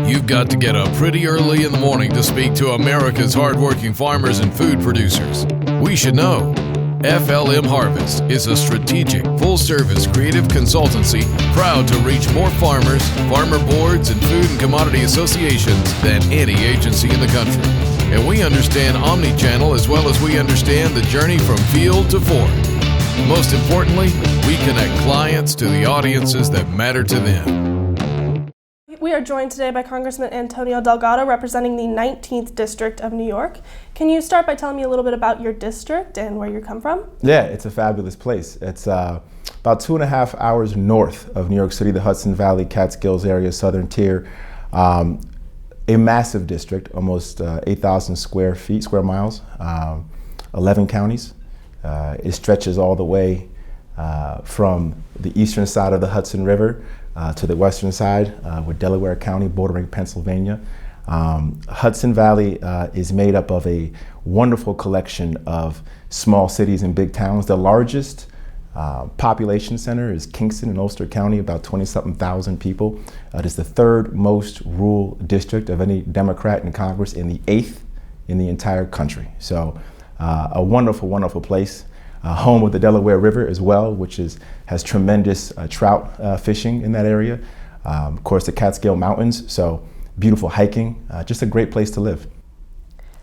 You've got to get up pretty early in the morning to speak to America's hardworking farmers and food producers. We should know. FLM Harvest is a strategic, full-service creative consultancy proud to reach more farmers, farmer boards, and food and commodity associations than any agency in the country. And we understand omni-channel as well as we understand the journey from field to fork. Most importantly, we connect clients to the audiences that matter to them. We are joined today by Congressman Antonio Delgado, representing the 19th District of New York. Can you start by telling me a little bit about your district and where you come from? Yeah, it's a fabulous place. It's about 2.5 hours north of New York City, the Hudson Valley, Catskills area, Southern Tier. A massive district, almost 8,000 square miles, 11 counties. It stretches all the way from the eastern side of the Hudson River to the western side with Delaware County bordering Pennsylvania. Hudson Valley is made up of a wonderful collection of small cities and big towns. The largest population center is Kingston in Ulster County, about 20-something thousand people. It is the third most rural district of any Democrat in Congress and the 8th in the entire country. So a wonderful, wonderful place. Home of the Delaware River as well, which has tremendous trout fishing in that area. Of course, the Catskill Mountains, so beautiful hiking, just a great place to live.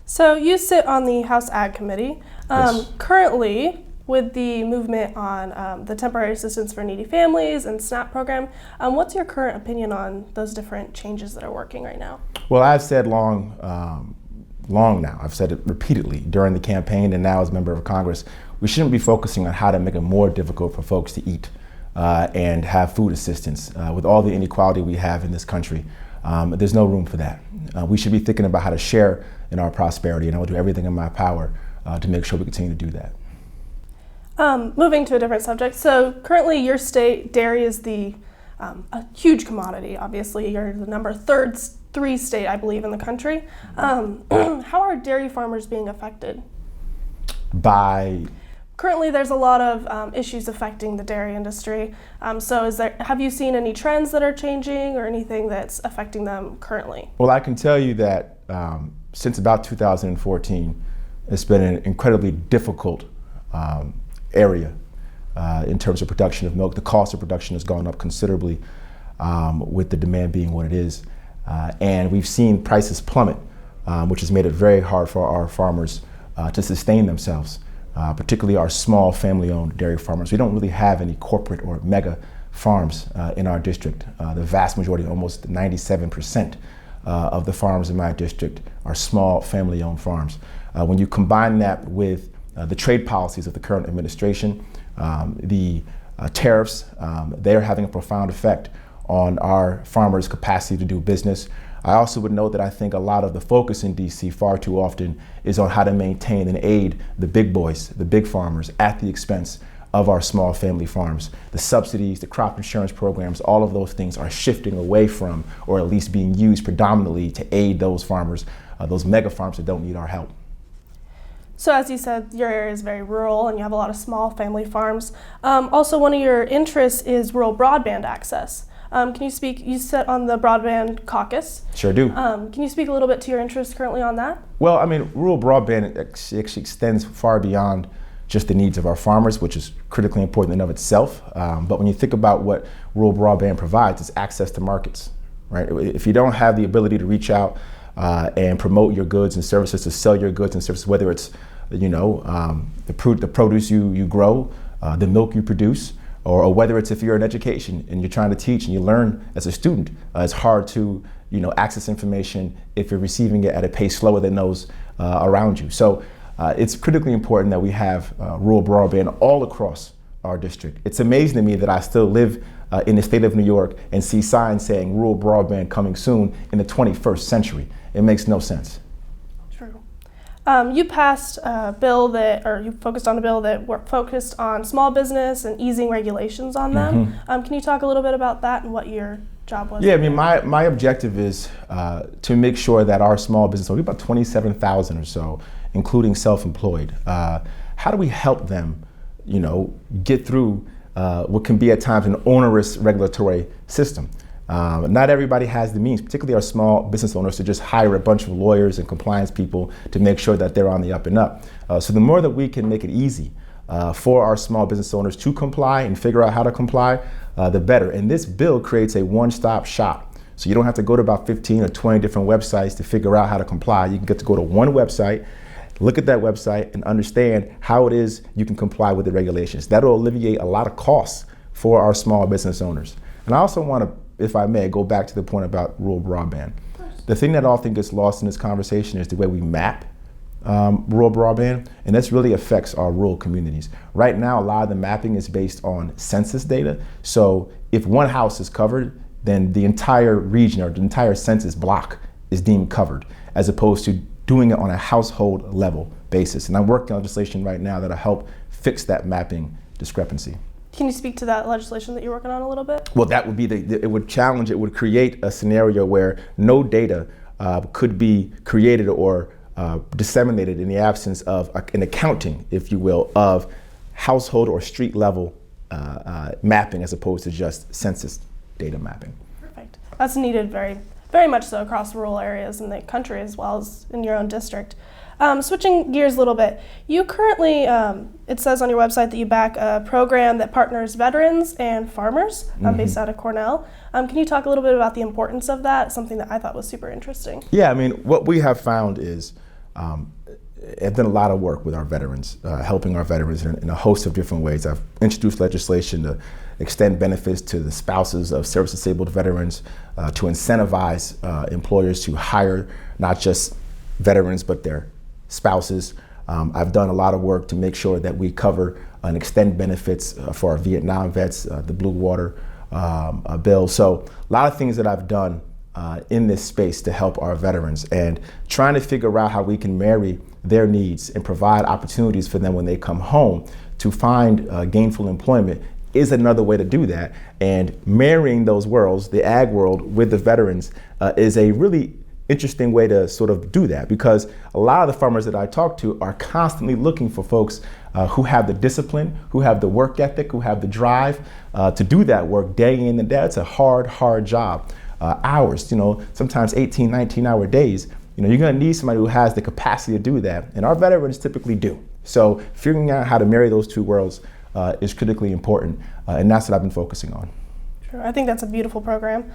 So you sit on the House Ag Committee. Yes. Currently, with the movement on the Temporary Assistance for Needy Families and SNAP program, what's your current opinion on those different changes that are working right now? Well, I've said long now, I've said it repeatedly during the campaign and now as a member of Congress, we shouldn't be focusing on how to make it more difficult for folks to eat and have food assistance. With all the inequality we have in this country, there's no room for that. We should be thinking about how to share in our prosperity, and I will do everything in my power to make sure we continue to do that. Moving to a different subject, so currently your state, dairy is a huge commodity, obviously. You're the number three state, I believe, in the country. How are dairy farmers being affected? Currently, there's a lot of issues affecting the dairy industry. So have you seen any trends that are changing or anything that's affecting them currently? Well, I can tell you that since about 2014, it's been an incredibly difficult area in terms of production of milk. The cost of production has gone up considerably with the demand being what it is. And we've seen prices plummet, which has made it very hard for our farmers to sustain themselves, particularly our small family-owned dairy farmers. We don't really have any corporate or mega farms in our district. The vast majority, almost 97% of the farms in my district are small family-owned farms. When you combine that with the trade policies of the current administration, the tariffs, they're having a profound effect on our farmers' capacity to do business. I also would note that I think a lot of the focus in DC far too often is on how to maintain and aid the big boys, the big farmers, at the expense of our small family farms. The subsidies, the crop insurance programs, all of those things are shifting away from, or at least being used predominantly to aid those farmers, those mega farms that don't need our help. So as you said, your area is very rural and you have a lot of small family farms. Also, one of your interests is rural broadband access. Can you speak, you sit on the broadband caucus. Sure do. Can you speak a little bit to your interest currently on that? Well, I mean, rural broadband actually extends far beyond just the needs of our farmers, which is critically important in and of itself. But when you think about what rural broadband provides, it's access to markets, right? If you don't have the ability to reach out and promote your goods and services, to sell your goods and services, whether it's, the produce you grow, the milk you produce, or whether it's if you're in education and you're trying to teach and you learn as a student, it's hard to access information if you're receiving it at a pace slower than those around you. So it's critically important that we have rural broadband all across our district. It's amazing to me that I still live in the state of New York and see signs saying rural broadband coming soon in the 21st century. It makes no sense. True. You passed a bill you focused on a bill that focused on small business and easing regulations on them. Mm-hmm. Can you talk a little bit about that and what your job was? Yeah, I mean, my objective is to make sure that our small business, we have about 27,000 or so, including self-employed. How do we help them, get through what can be at times an onerous regulatory system? Not everybody has the means, particularly our small business owners, to just hire a bunch of lawyers and compliance people to make sure that they're on the up and up. So the more that we can make it easy for our small business owners to comply and figure out how to comply, the better. And this bill creates a one-stop shop. So you don't have to go to about 15 or 20 different websites to figure out how to comply. You can get to go to one website, look at that website, and understand how it is you can comply with the regulations. That'll alleviate a lot of costs for our small business owners. And I also want to, if I may, go back to the point about rural broadband. The thing that I often gets lost in this conversation is the way we map rural broadband, and this really affects our rural communities. Right now, a lot of the mapping is based on census data. So if one house is covered, then the entire region or the entire census block is deemed covered, as opposed to doing it on a household level basis. And I'm working on legislation right now that'll help fix that mapping discrepancy. Can you speak to that legislation that you're working on a little bit? Well, that would be it would create a scenario where no data could be created or disseminated in the absence of an accounting, if you will, of household or street level mapping as opposed to just census data mapping. Perfect. That's needed very, very much so across rural areas in the country as well as in your own district. Switching gears a little bit, you currently, it says on your website that you back a program that partners veterans and farmers based out of Cornell. Can you talk a little bit about the importance of that? Something that I thought was super interesting. Yeah, I mean, what we have found is I've done a lot of work with our veterans, helping our veterans in a host of different ways. I've introduced legislation to extend benefits to the spouses of service-disabled veterans, to incentivize employers to hire not just veterans but their spouses. I've done a lot of work to make sure that we cover and extend benefits for our Vietnam vets, the Blue Water bill. So a lot of things that I've done in this space to help our veterans, and trying to figure out how we can marry their needs and provide opportunities for them when they come home to find gainful employment is another way to do that. And marrying those worlds, the ag world with the veterans, is a really interesting way to sort of do that, because a lot of the farmers that I talk to are constantly looking for folks who have the discipline, who have the work ethic, who have the drive to do that work day in and day out. It's a hard job. Hours, sometimes 18, 19-hour days. You're going to need somebody who has the capacity to do that, and our veterans typically do. So figuring out how to marry those two worlds is critically important, and that's what I've been focusing on. Sure, I think that's a beautiful program.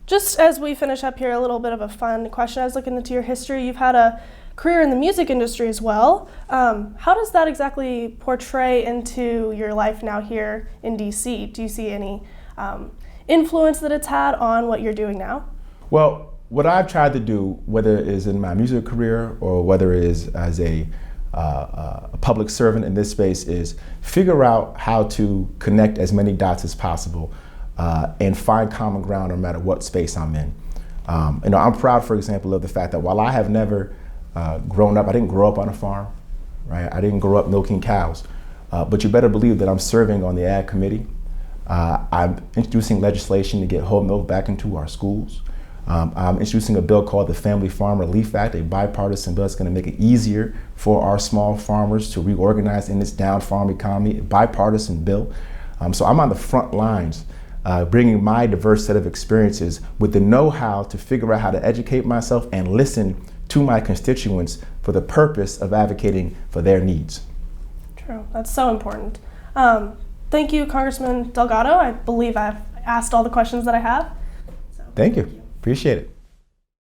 Just as we finish up here, a little bit of a fun question. I was looking into your history. You've had a career in the music industry as well. How does that exactly portray into your life now here in DC? Do you see any influence that it's had on what you're doing now? Well, what I've tried to do, whether it is in my music career or whether it is as a public servant in this space, is figure out how to connect as many dots as possible and find common ground no matter what space I'm in. I'm proud, for example, of the fact that while I have never grown up, I didn't grow up on a farm, right? I didn't grow up milking cows, but you better believe that I'm serving on the Ag Committee. I'm introducing legislation to get whole milk back into our schools. I'm introducing a bill called the Family Farm Relief Act, a bipartisan bill that's going to make it easier for our small farmers to reorganize in this down farm economy, a bipartisan bill. So I'm on the front lines, bringing my diverse set of experiences with the know-how to figure out how to educate myself and listen to my constituents for the purpose of advocating for their needs. True, that's so important. Thank you, Congressman Delgado. I believe I've asked all the questions that I have. Thank you. Appreciate it.